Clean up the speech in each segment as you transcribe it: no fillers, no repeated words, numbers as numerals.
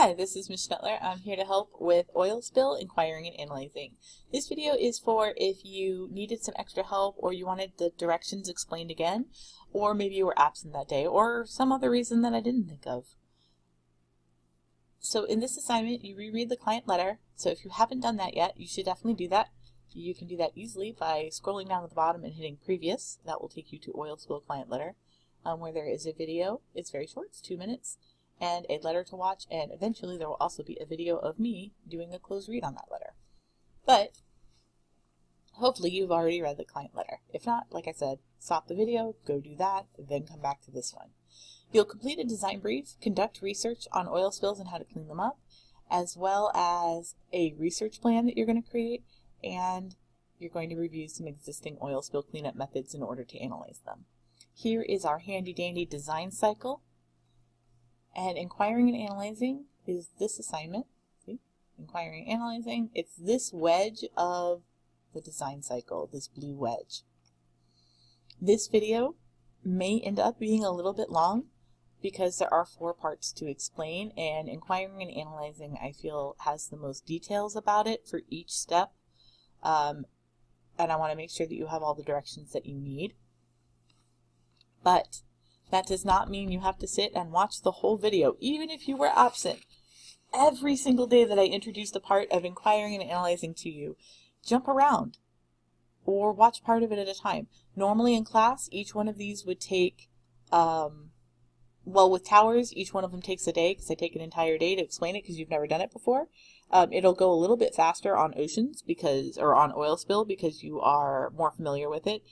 Hi, this is Ms. Schnettler. I'm here to help with oil spill, inquiring, and analyzing. This video is for if you needed some extra help or you wanted the directions explained again, or maybe you were absent that day, or some other reason that I didn't think of. So in this assignment, you reread the client letter. So if you haven't done that yet, you should definitely do that. You can do that easily by scrolling down to the bottom and hitting Previous. That will take you to oil spill client letter, where there is a video. It's very short, it's 2 minutes. And a letter to watch, and eventually there will also be a video of me doing a close read on that letter. But hopefully you've already read the client letter. If not, like I said, stop the video, go do that, then come back to this one. You'll complete a design brief, conduct research on oil spills and how to clean them up, as well as a research plan that you're going to create, and you're going to review some existing oil spill cleanup methods in order to analyze them. Here is our handy dandy design cycle. And inquiring and analyzing is this assignment. See? Inquiring and analyzing. It's this wedge of the design cycle, this blue wedge. This video may end up being a little bit long because there are 4 parts to explain, and inquiring and analyzing, I feel, has the most details about it for each step. And I want to make sure that you have all the directions that you need. But that does not mean you have to sit and watch the whole video, even if you were absent. Every single day that I introduced a part of inquiring and analyzing to you, jump around or watch part of it at a time. Normally in class, each one of these would take, well, with towers, each one of them takes a day because I take an entire day to explain it because you've never done it before. It'll go a little bit faster on oceans or on oil spill because you are more familiar with it.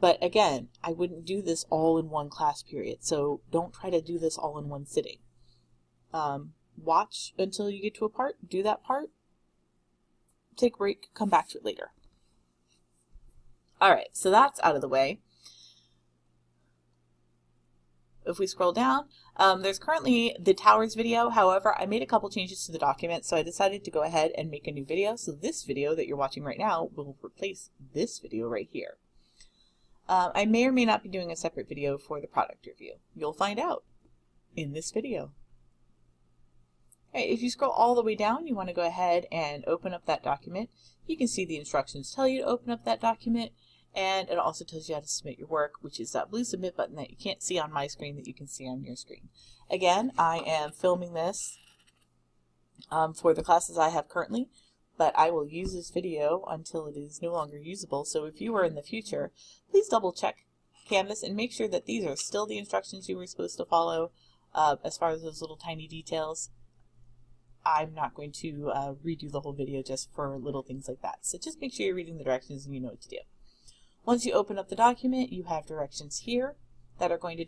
But again, I wouldn't do this all in one class period, so don't try to do this all in one sitting. Watch until you get to a part, do that part, take a break, come back to it later. Alright, so that's out of the way. If we scroll down, there's currently the towers video. However, I made a couple changes to the document, so I decided to go ahead and make a new video. So this video that you're watching right now will replace this video right here. I may or may not be doing a separate video for the product review. You'll find out in this video. Okay, if you scroll all the way down, you want to go ahead and open up that document. You can see the instructions tell you to open up that document, and it also tells you how to submit your work, which is that blue submit button that you can't see on my screen that you can see on your screen. Again, I am filming this for the classes I have currently, but I will use this video until it is no longer usable. So if you are in the future, please double check Canvas and make sure that these are still the instructions you were supposed to follow as far as those little tiny details. I'm not going to redo the whole video just for little things like that. So just make sure you're reading the directions and you know what to do. Once you open up the document, you have directions here that are going to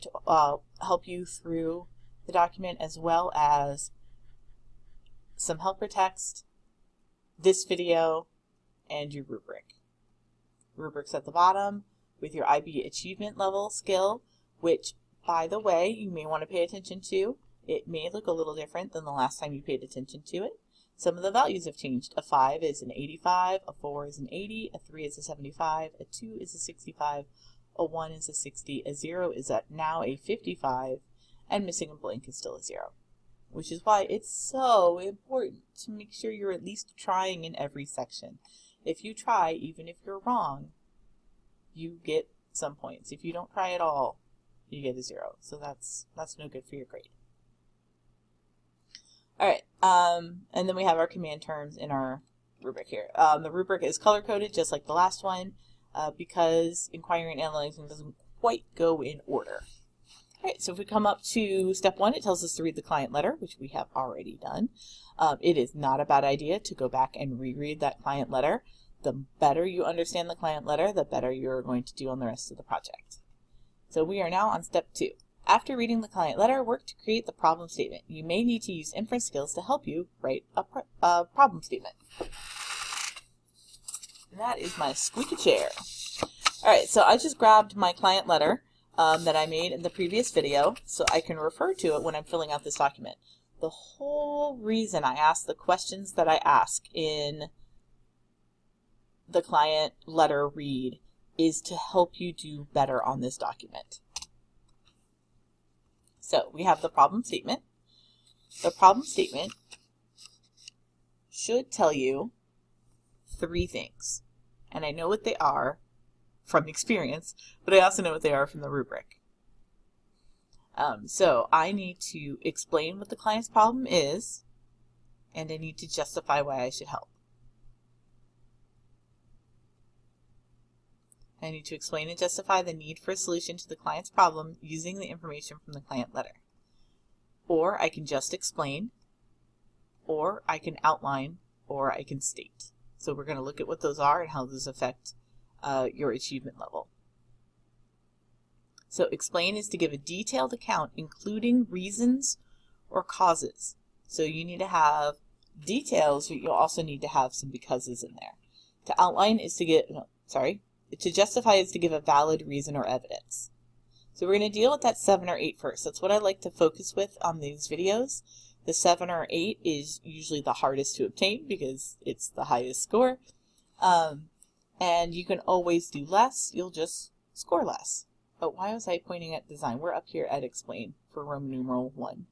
help you through the document, as well as some helper text, this video, and your rubric. Rubric's at the bottom with your IB achievement level skill, which, by the way, you may want to pay attention to. It may look a little different than the last time you paid attention to it. Some of the values have changed. A 5 is an 85, a 4 is an 80, a 3 is a 75, a 2 is a 65, a 1 is a 60, a 0 is now a 55, and missing a blank is still a 0. Which is why it's so important to make sure you're at least trying in every section. If you try, even if you're wrong, you get some points. If you don't try at all, you get a 0. So that's no good for your grade. Alright, and then we have our command terms in our rubric here. The rubric is color-coded just like the last one because inquiring and analyzing doesn't quite go in order. Alright, so if we come up to step 1, it tells us to read the client letter, which we have already done. It is not a bad idea to go back and reread that client letter. The better you understand the client letter, the better you're going to do on the rest of the project. So we are now on step 2. After reading the client letter, work to create the problem statement. You may need to use inference skills to help you write a problem statement. And that is my squeaky chair. Alright, so I just grabbed my client letter that I made in the previous video so I can refer to it when I'm filling out this document. The whole reason I ask the questions that I ask in the client letter read is to help you do better on this document. So we have the problem statement. The problem statement should tell you 3 things. And I know what they are from experience, but I also know what they are from the rubric. So I need to explain what the client's problem is, and I need to justify why I should help. I need to explain and justify the need for a solution to the client's problem using the information from the client letter. Or I can just explain, or I can outline, or I can state. So we're going to look at what those are and how those affect your achievement level. So explain is to give a detailed account including reasons or causes. So you need to have details, but you'll also need to have some becauses in there. To outline is to to justify is to give a valid reason or evidence. So we're going to deal with that 7 or 8 first. That's what I like to focus with on these videos. The 7 or 8 is usually the hardest to obtain because it's the highest score. And you can always do less. You'll just score less. But why was I pointing at design? We're up here at explain for Roman numeral 1.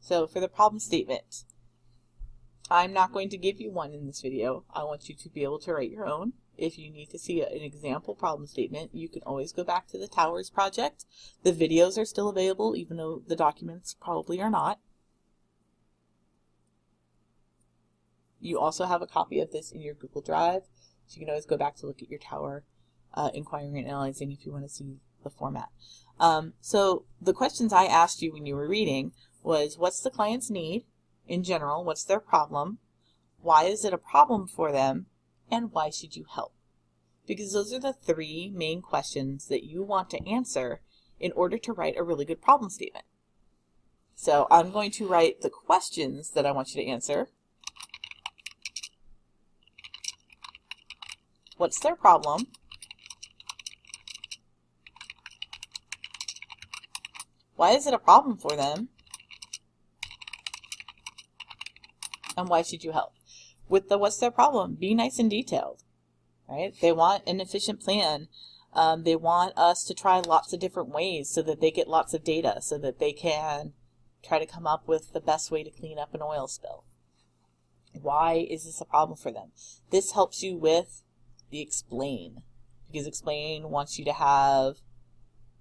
So for the problem statement, I'm not going to give you one in this video. I want you to be able to write your own. If you need to see an example problem statement, you can always go back to the Towers project. The videos are still available, even though the documents probably are not. You also have a copy of this in your Google Drive, so you can always go back to look at your Tower Inquiring and Analyzing if you want to see the format. So the questions I asked you when you were reading was, what's the client's need in general? What's their problem? Why is it a problem for them? And why should you help? Because those are the 3 main questions that you want to answer in order to write a really good problem statement. So I'm going to write the questions that I want you to answer. What's their problem? Why is it a problem for them? And why should you help? With the what's their problem, be nice and detailed, right? They want an efficient plan. They want us to try lots of different ways so that they get lots of data so that they can try to come up with the best way to clean up an oil spill. Why is this a problem for them? This helps you with the explain, because explain wants you to have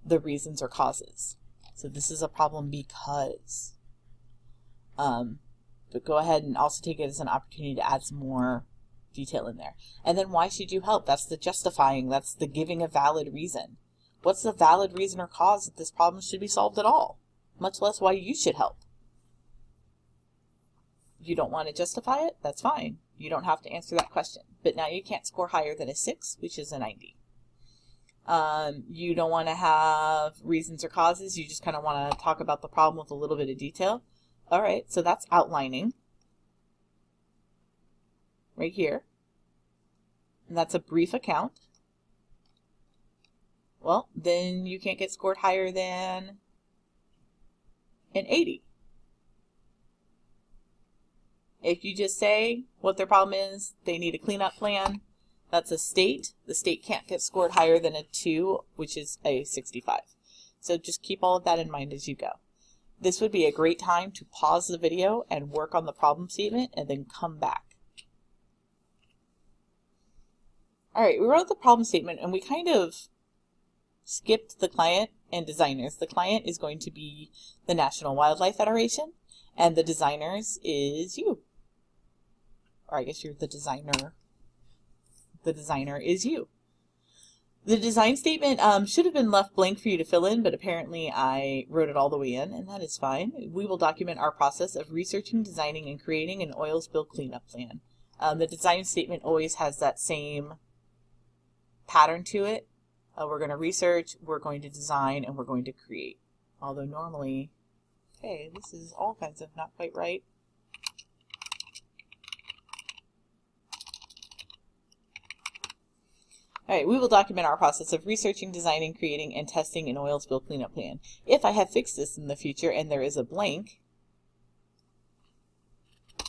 the reasons or causes. So this is a problem because. But go ahead and also take it as an opportunity to add some more detail in there. And then why should you help? That's the justifying. That's the giving a valid reason. What's the valid reason or cause that this problem should be solved at all? Much less why you should help. You don't want to justify it? That's fine. You don't have to answer that question. But now you can't score higher than a 6, which is a 90. You don't want to have reasons or causes. You just kind of want to talk about the problem with a little bit of detail. All right, so that's outlining right here. And that's a brief account. Well, then you can't get scored higher than an 80. If you just say what their problem is, they need a cleanup plan, that's a state. The state can't get scored higher than a 2, which is a 65. So just keep all of that in mind as you go. This would be a great time to pause the video and work on the problem statement and then come back. All right, we wrote the problem statement and we kind of skipped the client and designers. The client is going to be the National Wildlife Federation and the designers is you. Or I guess you're the designer. The designer is you. The design statement should have been left blank for you to fill in, but apparently I wrote it all the way in, and that is fine. We will document our process of researching, designing, and creating an oil spill cleanup plan. The design statement always has that same pattern to it. We're going to research, we're going to design, and we're going to create. Although normally, okay, this is all kinds of not quite right. All right, we will document our process of researching, designing, creating, and testing an oil spill cleanup plan. If I have fixed this in the future and there is a blank,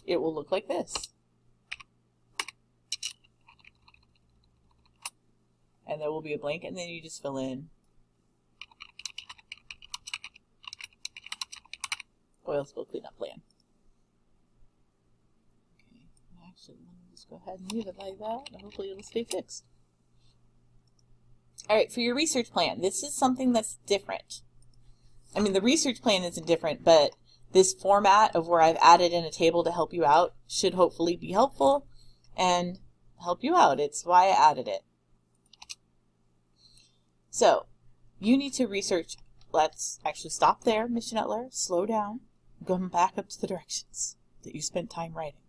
it will look like this. And there will be a blank, and then you just fill in oil spill cleanup plan. Okay, actually, let me just go ahead and leave it like that, and hopefully it'll stay fixed. All right, for your research plan, this is something that's different. I mean, the research plan isn't different, but this format of where I've added in a table to help you out should hopefully be helpful and help you out. It's why I added it. So, you need to research. Let's actually stop there, Ms. Schnettler. Slow down. Go back up to the directions that you spent time writing.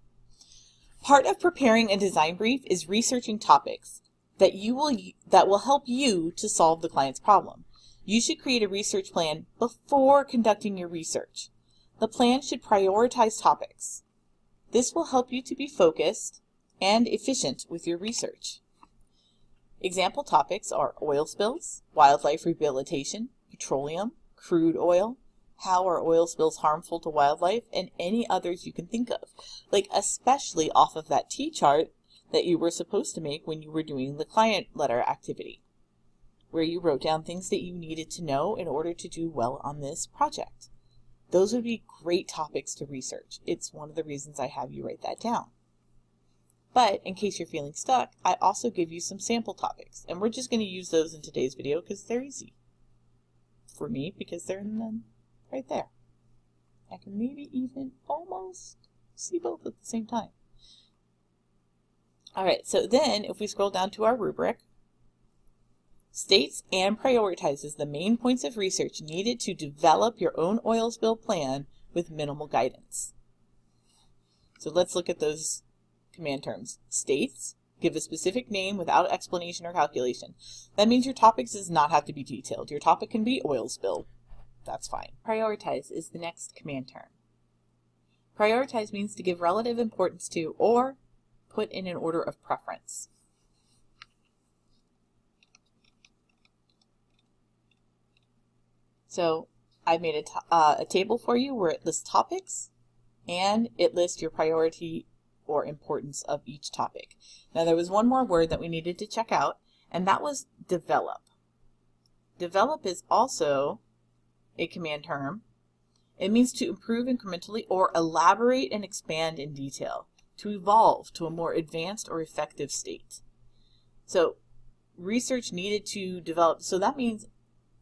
Part of preparing a design brief is researching topics that will help you to solve the client's problem. You should create a research plan before conducting your research. The plan should prioritize topics. This will help you to be focused and efficient with your research. Example topics are oil spills, wildlife rehabilitation, petroleum, crude oil, how are oil spills harmful to wildlife, and any others you can think of, like especially off of that T-chart that you were supposed to make when you were doing the client letter activity, where you wrote down things that you needed to know in order to do well on this project. Those would be great topics to research. It's one of the reasons I have you write that down. But in case you're feeling stuck, I also give you some sample topics, and we're just going to use those in today's video because they're easy for me, because they're in them right there. I can maybe even almost see both at the same time. All right, so then if we scroll down to our rubric, states and prioritizes the main points of research needed to develop your own oil spill plan with minimal guidance. So let's look at those command terms. States, give a specific name without explanation or calculation. That means your topics does not have to be detailed. Your topic can be oil spill. That's fine. Prioritize is the next command term. Prioritize means to give relative importance to or put in an order of preference. So I've made a table for you where it lists topics and it lists your priority or importance of each topic. Now there was one more word that we needed to check out, and that was develop. Develop is also a command term. It means to improve incrementally or elaborate and expand in detail, to evolve to a more advanced or effective state. So research needed to develop, so that means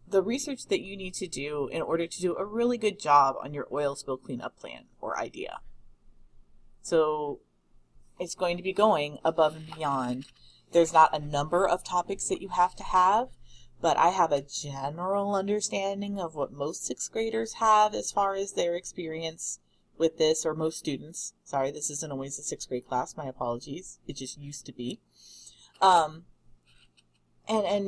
the research that you need to do in order to do a really good job on your oil spill cleanup plan or idea. So it's going to be going above and beyond. There's not a number of topics that you have to have, but I have a general understanding of what most 6th graders have as far as their experience with this, or most students. Sorry, this isn't always a 6th grade class. My apologies. It just used to be. And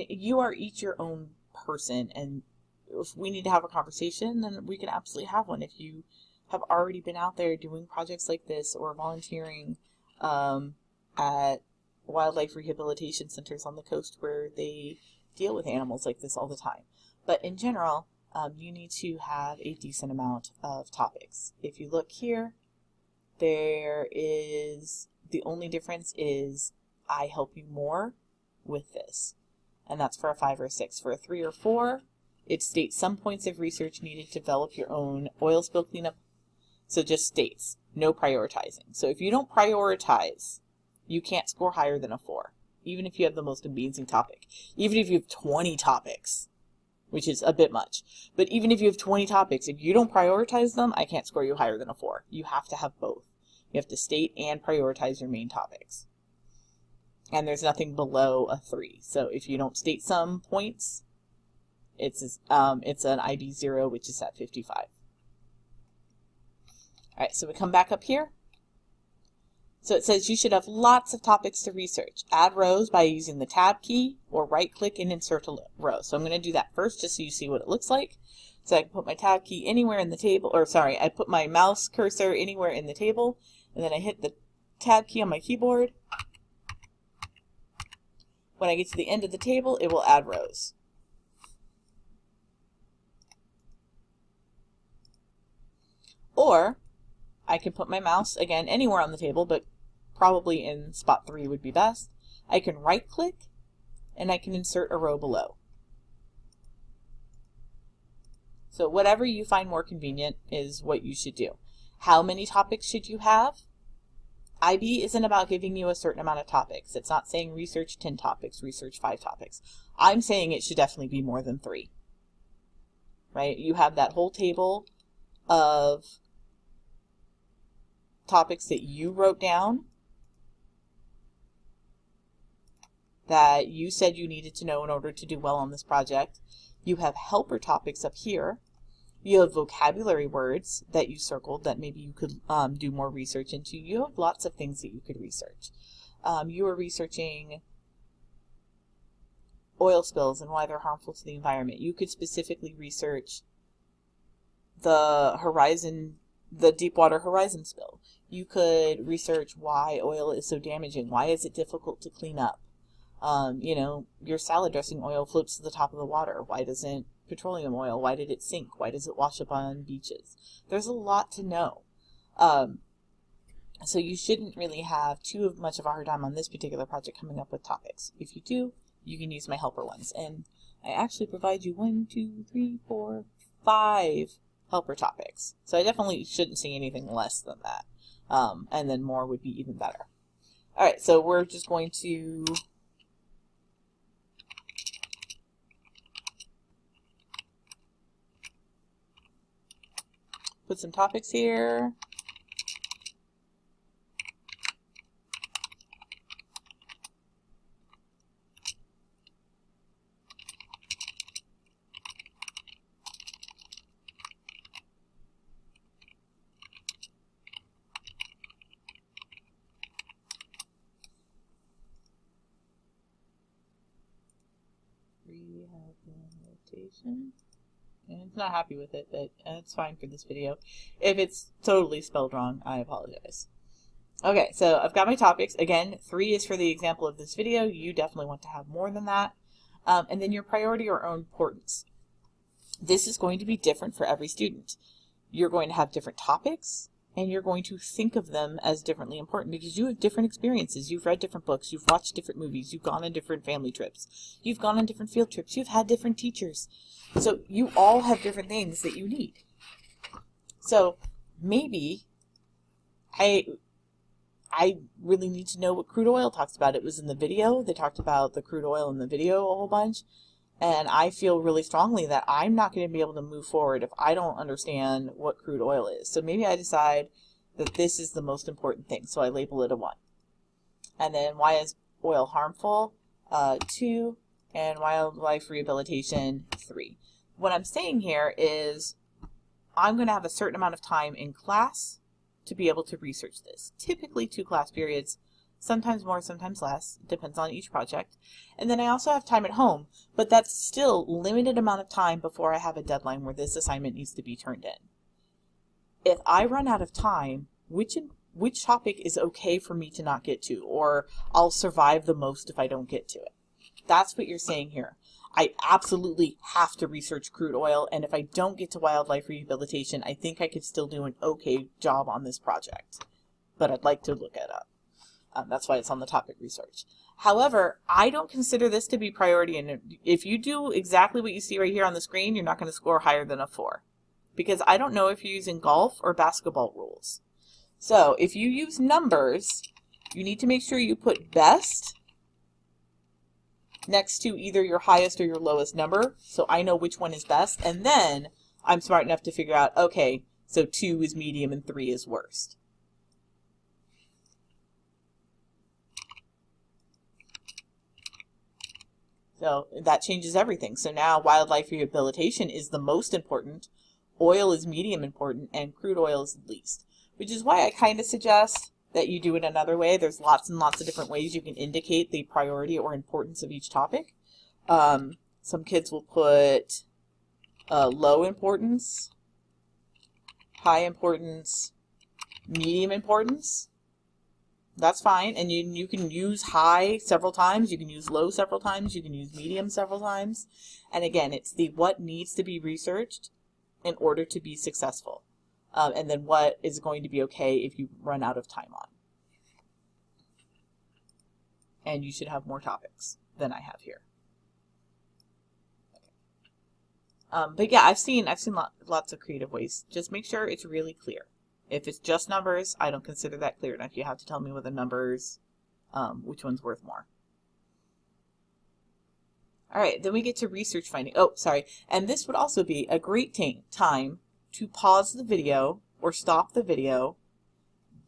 you are each your own person, and if we need to have a conversation, then we can absolutely have one. If you have already been out there doing projects like this or volunteering at wildlife rehabilitation centers on the coast where they deal with animals like this all the time. But in general, you need to have a decent amount of topics. If you look here, there is, the only difference is I help you more with this. And that's for a 5 or a 6. For a 3 or 4, it states some points of research needed to develop your own oil spill cleanup. So just states, no prioritizing. So if you don't prioritize, you can't score higher than a 4, even if you have the most amazing topic. Even if you have 20 topics, which is a bit much. But even if you have 20 topics, if you don't prioritize them, I can't score you higher than a 4. You have to have both. You have to state and prioritize your main topics. And there's nothing below a 3. So if you don't state some points, it's an IB 0, which is at 55. All right, so we come back up here. So it says you should have lots of topics to research. Add rows by using the tab key or right click and insert a row. So I'm going to do that first just so you see what it looks like. So I can put my tab key anywhere in the table, or sorry, I put my mouse cursor anywhere in the table, and then I hit the tab key on my keyboard. When I get to the end of the table, it will add rows. Or I can put my mouse, again, anywhere on the table, but probably in spot 3 would be best. I can right-click, and I can insert a row below. So whatever you find more convenient is what you should do. How many topics should you have? IB isn't about giving you a certain amount of topics. It's not saying research 10 topics, research 5 topics. I'm saying it should definitely be more than 3. Right? You have that whole table of topics that you wrote down that you said you needed to know in order to do well on this project. You have helper topics up here. You have vocabulary words that you circled that maybe you could do more research into. You have lots of things that you could research. You are researching oil spills and why they're harmful to the environment. You could specifically research the Deepwater Horizon spill. You could research why oil is so damaging. Why is it difficult to clean up? You know, your salad dressing oil floats to the top of the water. Why doesn't petroleum oil, why did it sink? Why does it wash up on beaches? There's a lot to know. So you shouldn't really have too much of a hard time on this particular project coming up with topics. If you do, you can use my helper ones. And I actually provide you 1, 2, 3, 4, 5 helper topics. So I definitely shouldn't say anything less than that. And then more would be even better. All right, so we're just going to put some topics here. Rehabilitation. And it's not happy with it, but it's fine for this video. If it's totally spelled wrong, I apologize. Okay, so I've got my topics. Again, 3 is for the example of this video. You definitely want to have more than that. And then your priority or importance. This is going to be different for every student. You're going to have different topics, and you're going to think of them as differently important because you have different experiences. You've read different books. You've watched different movies. You've gone on different family trips. You've gone on different field trips. You've had different teachers. So you all have different things that you need. So maybe I really need to know what crude oil talks about. It was in the video. They talked about the crude oil in the video a whole bunch. And I feel really strongly that I'm not going to be able to move forward if I don't understand what crude oil is. So maybe I decide that this is the most important thing. So I label it a 1. And then why is oil harmful? 2. And wildlife rehabilitation, 3. What I'm saying here is I'm going to have a certain amount of time in class to be able to research this. Typically 2 class periods, sometimes more, sometimes less, depends on each project. And then I also have time at home, but that's still limited amount of time before I have a deadline where this assignment needs to be turned in. If I run out of time, which topic is okay for me to not get to, or I'll survive the most if I don't get to it? That's what you're saying here. I absolutely have to research crude oil, and if I don't get to wildlife rehabilitation, I think I could still do an okay job on this project. But I'd like to look it up. That's why it's on the topic research. However, I don't consider this to be priority, and if you do exactly what you see right here on the screen, you're not going to score higher than a 4. Because I don't know if you're using golf or basketball rules. So if you use numbers, you need to make sure you put best next to either your highest or your lowest number, so I know which one is best, and then I'm smart enough to figure out, okay, so 2 is medium and 3 is worst. So that changes everything. So now wildlife rehabilitation is the most important, oil is medium important, and crude oil is the least, which is why I kind of suggest that you do it another way. There's lots and lots of different ways you can indicate the priority or importance of each topic. Some kids will put low importance, high importance, medium importance. That's fine. And you can use high several times. You can use low several times. You can use medium several times. And again, it's the what needs to be researched in order to be successful. And then what is going to be okay if you run out of time on. And you should have more topics than I have here. But yeah, I've seen lots of creative ways. Just make sure it's really clear. If it's just numbers, I don't consider that clear enough. You have to tell me with the numbers, which one's worth more. All right, then we get to research finding. Oh, sorry. And this would also be a great time to pause the video or stop the video,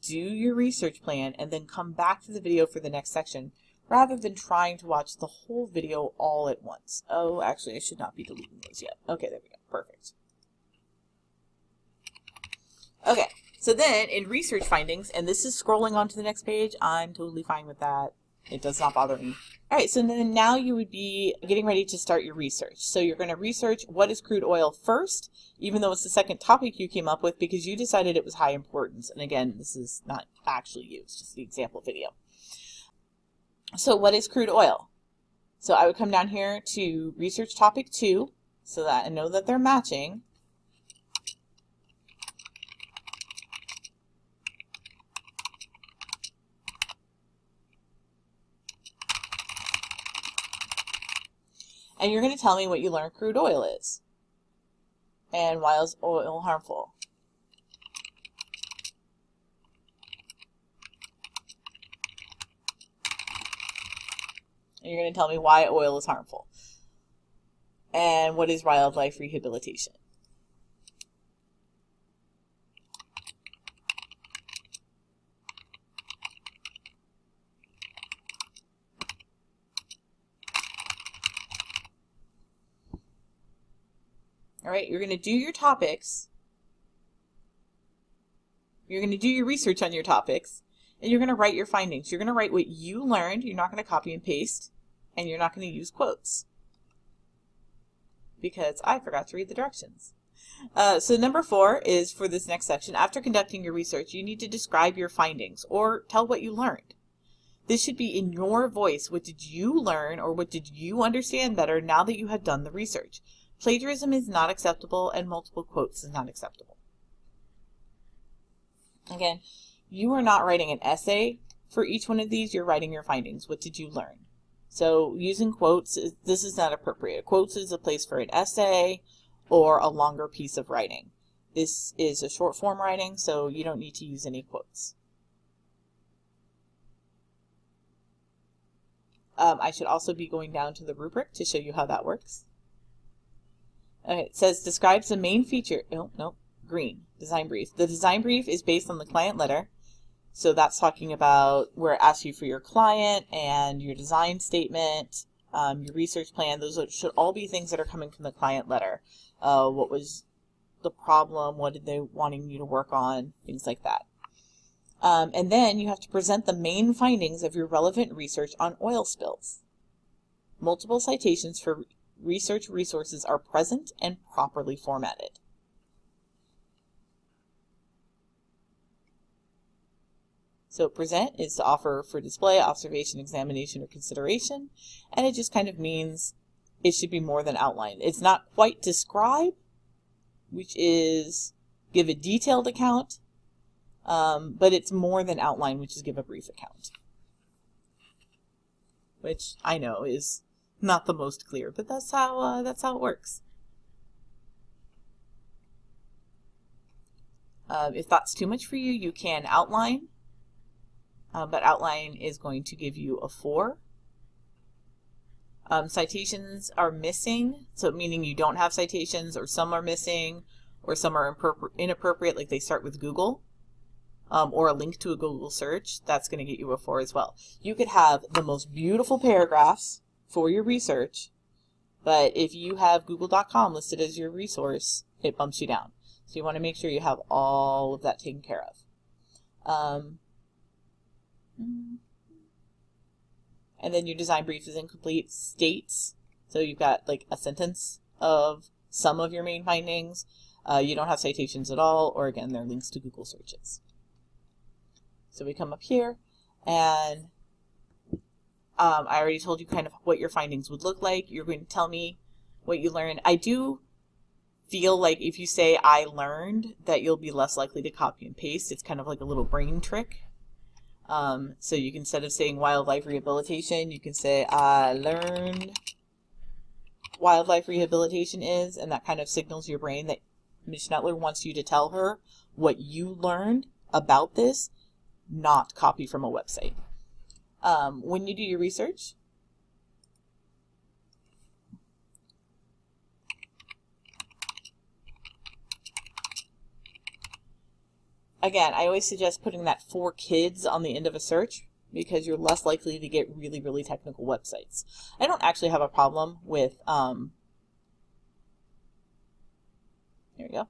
do your research plan, and then come back to the video for the next section, rather than trying to watch the whole video all at once. Oh, actually, I should not be deleting those yet. Okay, there we go. Perfect. Okay, so then in research findings, and this is scrolling on to the next page, I'm totally fine with that. It does not bother me. All right, so then now you would be getting ready to start your research. So you're going to research what is crude oil first, even though it's the second topic you came up with because you decided it was high importance. And again, this is not actually you, it's just the example video. So what is crude oil? So I would come down here to research topic 2 so that I know that they're matching. And you're going to tell me what you learned crude oil is and why is oil harmful. And you're going to tell me why oil is harmful and what is wildlife rehabilitation. All right, you're going to do your topics. You're going to do your research on your topics, and you're going to write your findings. You're going to write what you learned. You're not going to copy and paste, and you're not going to use quotes because I forgot to read the directions. So number 4 is for this next section. After conducting your research, you need to describe your findings or tell what you learned. This should be in your voice. What did you learn or what did you understand better now that you have done the research? Plagiarism is not acceptable and multiple quotes is not acceptable. Again, you are not writing an essay for each one of these. You're writing your findings. What did you learn? So using quotes, this is not appropriate. Quotes is a place for an essay or a longer piece of writing. This is a short form writing, so you don't need to use any quotes. I should also be going down to the rubric to show you how that works. Okay, it says describes the main feature. Oh, no, green, design brief. The design brief is based on the client letter. So that's talking about where it asks you for your client and your design statement, your research plan. Those should all be things that are coming from the client letter. What was the problem? What did they wanting you to work on? Things like that. And then you have to present the main findings of your relevant research on oil spills. Multiple citations for research resources are present and properly formatted. So present is to offer for display, observation, examination, or consideration, and it just kind of means it should be more than outline. It's not quite describe, which is give a detailed account, but it's more than outline, which is give a brief account, which I know is not the most clear, but that's how it works. If that's too much for you, you can outline, but outline is going to give you a 4. Citations are missing, so meaning you don't have citations, or some are missing, or some are inappropriate, like they start with Google, or a link to a Google search. That's going to get you a 4 as well. You could have the most beautiful paragraphs for your research, but if you have google.com listed as your resource, it bumps you down. So you want to make sure you have all of that taken care of. And then your design brief is incomplete states. So you've got like a sentence of some of your main findings. You don't have citations at all, or again, they're links to Google searches. So we come up here and I already told you kind of what your findings would look like. You're going to tell me what you learned. I do feel like if you say I learned, that you'll be less likely to copy and paste. It's kind of like a little brain trick. So you can, instead of saying wildlife rehabilitation, you can say I learned wildlife rehabilitation is, and that kind of signals your brain that Ms. Schnettler wants you to tell her what you learned about this, not copy from a website. When you do your research, again, I always suggest putting that for kids on the end of a search because you're less likely to get really, really technical websites. I don't actually have a problem with, there we go,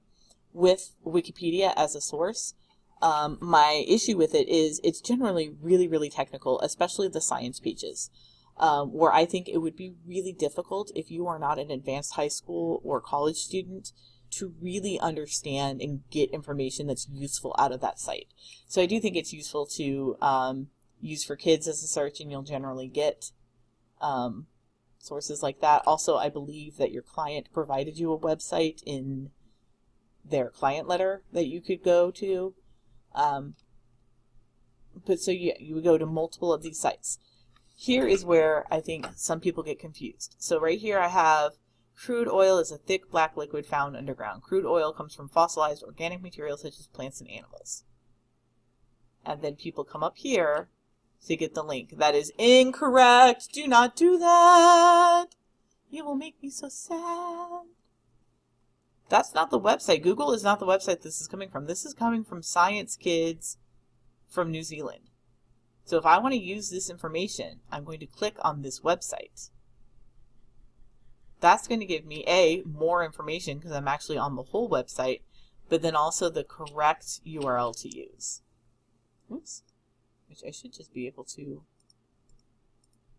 with Wikipedia as a source. My issue with it is it's generally really, really technical, especially the science pages, where I think it would be really difficult if you are not an advanced high school or college student to really understand and get information that's useful out of that site. So I do think it's useful to use for kids as a search, and you'll generally get sources like that. Also, I believe that your client provided you a website in their client letter that you could go to. But so you would go to multiple of these sites. Here is where I think some people get confused. So right here I have crude oil is a thick black liquid found underground. Crude oil comes from fossilized organic materials such as plants and animals. And then people come up here to get the link. That is incorrect. Do not do that. You will make me so sad. That's not the website. Google is not the website this is coming from. This is coming from Science Kids from New Zealand. So if I want to use this information, I'm going to click on this website. That's going to give me, A, more information because I'm actually on the whole website, but then also the correct URL to use. Oops. Which I should just be able to.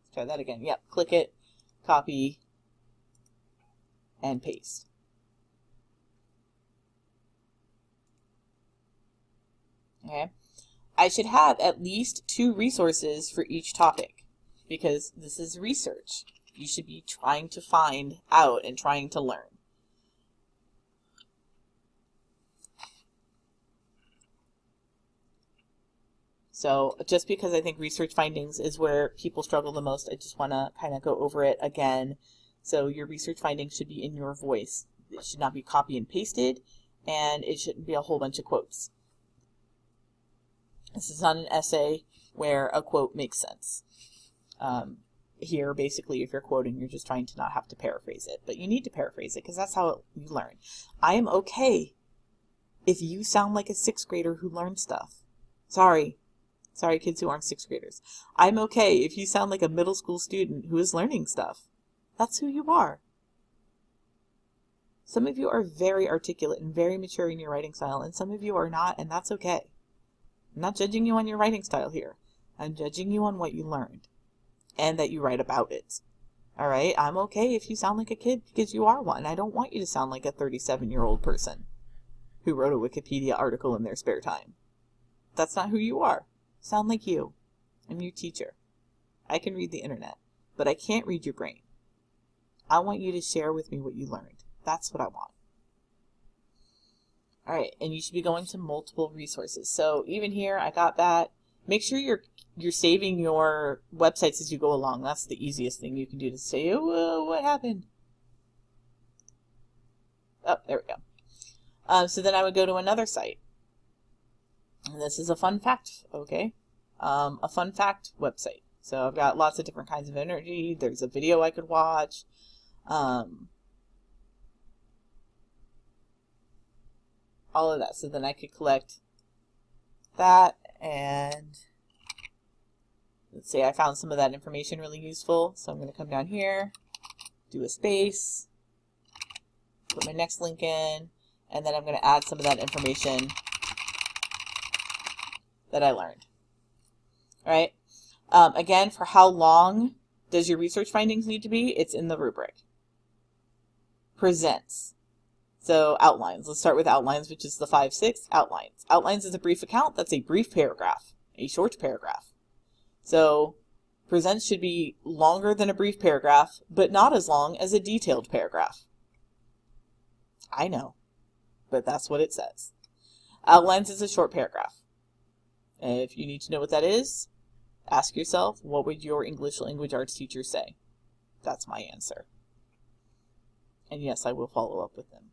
Let's try that again. Yep. Click it, copy, and paste. Okay. I should have at least 2 resources for each topic because this is research. You should be trying to find out and trying to learn. So just because I think research findings is where people struggle the most, I just want to kind of go over it again. So your research findings should be in your voice. It should not be copy and pasted, and it shouldn't be a whole bunch of quotes. This is not an essay where a quote makes sense. Here, basically, if you're quoting, you're just trying to not have to paraphrase it. But you need to paraphrase it because that's how you learn. I am okay if you sound like a 6th grader who learned stuff. Sorry, kids who aren't 6th graders. I'm okay if you sound like a middle school student who is learning stuff. That's who you are. Some of you are very articulate and very mature in your writing style, and some of you are not, and that's okay. I'm not judging you on your writing style here. I'm judging you on what you learned and that you write about it. All right? I'm okay if you sound like a kid because you are one. I don't want you to sound like a 37-year-old person who wrote a Wikipedia article in their spare time. That's not who you are. Sound like you. I'm your teacher. I can read the internet, but I can't read your brain. I want you to share with me what you learned. That's what I want. All right, and you should be going to multiple resources. So even here, I got that. Make sure you're saving your websites as you go along. That's the easiest thing you can do to say, oh, what happened? Oh, there we go. So then I would go to another site. And this is a fun fact, okay? A fun fact website. So I've got lots of different kinds of energy. There's a video I could watch. All of that. So then I could collect that, and let's say I found some of that information really useful. So I'm going to come down here, do a space, put my next link in, and then I'm going to add some of that information that I learned. All right. Again, for how long does your research findings need to be? It's in the rubric. Presents. So outlines. Let's start with outlines, which is the 5-6 outlines. Outlines is a brief account. That's a brief paragraph, a short paragraph. So presents should be longer than a brief paragraph, but not as long as a detailed paragraph. I know, but that's what it says. Outlines is a short paragraph. And if you need to know what that is, ask yourself, what would your English language arts teacher say? That's my answer. And yes, I will follow up with them.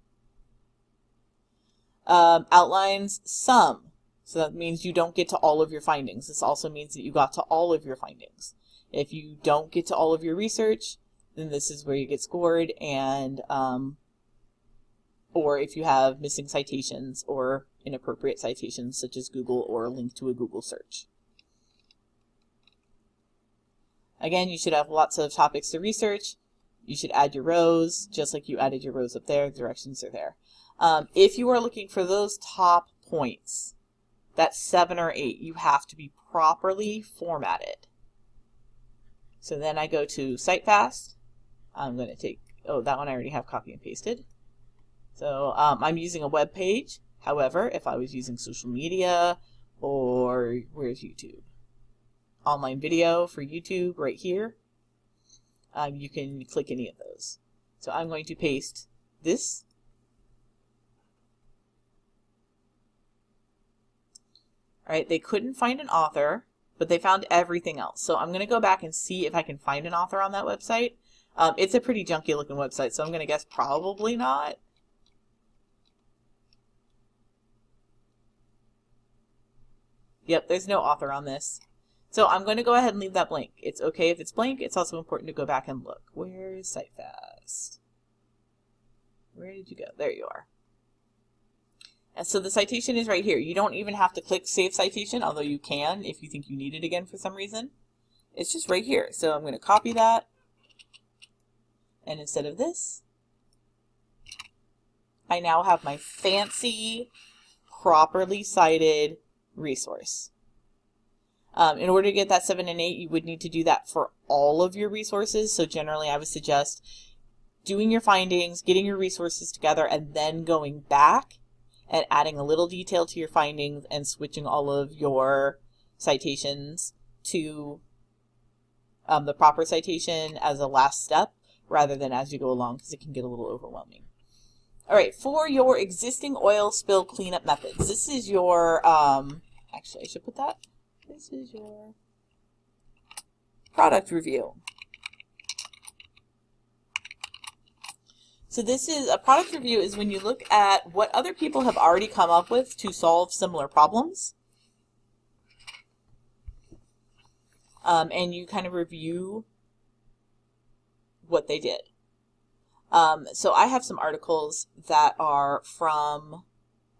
Outlines some. So that means you don't get to all of your findings. This also means that you got to all of your findings. If you don't get to all of your research, then this is where you get scored, and or if you have missing citations or inappropriate citations such as Google or a link to a Google search. Again, you should have lots of topics to research. You should add your rows, just like you added your rows up there. The directions are there. If you are looking for those top points, that's 7 or 8, you have to be properly formatted. So then I go to CiteFast. I'm going to take, oh, that one I already have copy and pasted. So I'm using a web page. However, if I was using social media, or where's YouTube? Online video for YouTube right here. You can click any of those. So I'm going to paste this. All right, they couldn't find an author, but they found everything else. So I'm going to go back and see if I can find an author on that website. It's a pretty junky looking website, so I'm going to guess probably not. Yep, there's no author on this. So I'm going to go ahead and leave that blank. It's okay if it's blank. It's also important to go back and look. Where is CiteFast? Where did you go? There you are. And so the citation is right here. You don't even have to click Save Citation, although you can if you think you need it again for some reason. It's just right here. So I'm going to copy that. And instead of this, I now have my fancy, properly cited resource. In order to get that 7 and 8, you would need to do that for all of your resources. So generally, I would suggest doing your findings, getting your resources together, and then going back and adding a little detail to your findings and switching all of your citations to the proper citation as a last step rather than as you go along, because it can get a little overwhelming. All right, for your existing oil spill cleanup methods, this is your, actually I should put that. This is your product review. So this is a product review is when you look at what other people have already come up with to solve similar problems. And you kind of review what they did. So I have some articles that are from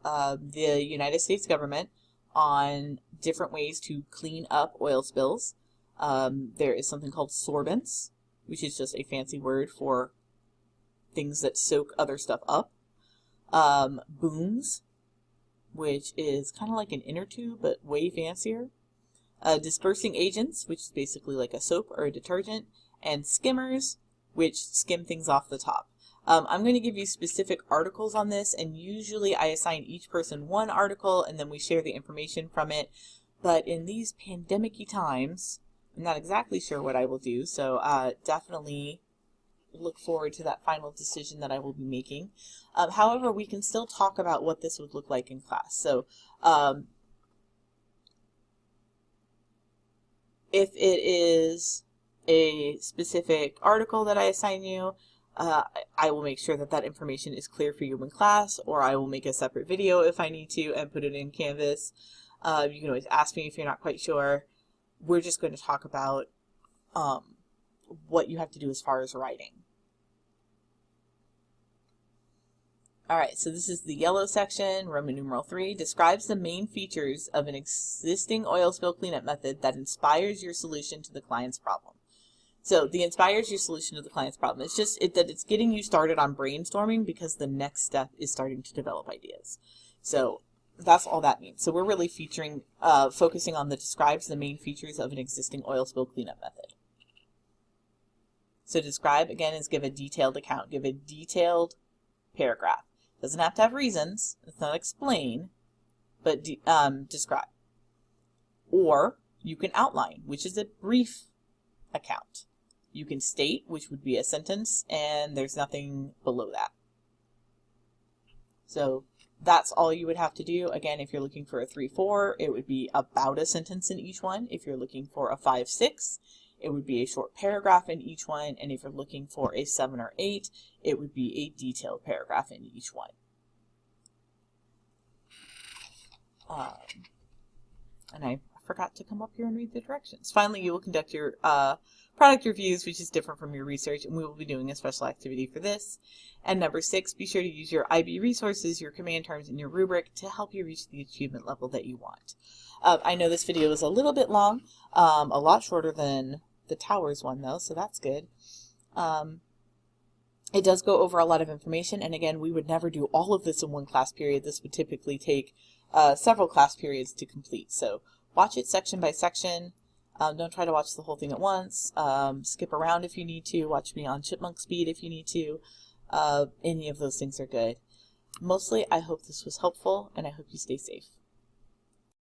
the United States government on different ways to clean up oil spills. There is something called sorbents, which is just a fancy word for things that soak other stuff up. Booms, which is kind of like an inner tube, but way fancier. Dispersing agents, which is basically like a soap or a detergent. And skimmers, which skim things off the top. I'm going to give you specific articles on this, and usually I assign each person one article and then we share the information from it. But in these pandemic-y times, I'm not exactly sure what I will do, so definitely look forward to that final decision that I will be making. However, we can still talk about what this would look like in class. So if it is a specific article that I assign you, I will make sure that that information is clear for you in class, or I will make a separate video if I need to and put it in Canvas. You can always ask me if you're not quite sure. We're just going to talk about what you have to do as far as writing. Alright, so this is the yellow section, Roman numeral 3, describes the main features of an existing oil spill cleanup method that inspires your solution to the client's problem. So the inspires your solution to the client's problem. It's just that it's getting you started on brainstorming, because the next step is starting to develop ideas. So that's all that means. So we're really focusing on the describes the main features of an existing oil spill cleanup method. So describe, again, is give a detailed account, give a detailed paragraph. Doesn't have to have reasons. It's not explain, but describe. Or you can outline, which is a brief account. You can state, which would be a sentence, and there's nothing below that. So that's all you would have to do. Again, if you're looking for a 3-4, it would be about a sentence in each one. If you're looking for a 5-6, it would be a short paragraph in each one, and if you're looking for a 7 or 8, it would be a detailed paragraph in each one. And I forgot to come up here and read the directions. Finally, you will conduct your product reviews, which is different from your research, and we will be doing a special activity for this. And number 6, be sure to use your IB resources, your command terms, and your rubric to help you reach the achievement level that you want. I know this video is a little bit long, a lot shorter than the Towers one though, so that's good. It does go over a lot of information, and again, we would never do all of this in one class period. This would typically take several class periods to complete. So watch it section by section. Don't try to watch the whole thing at once. Skip around if you need to. Watch me on chipmunk speed if you need to. Any of those things are good. Mostly, I hope this was helpful, and I hope you stay safe.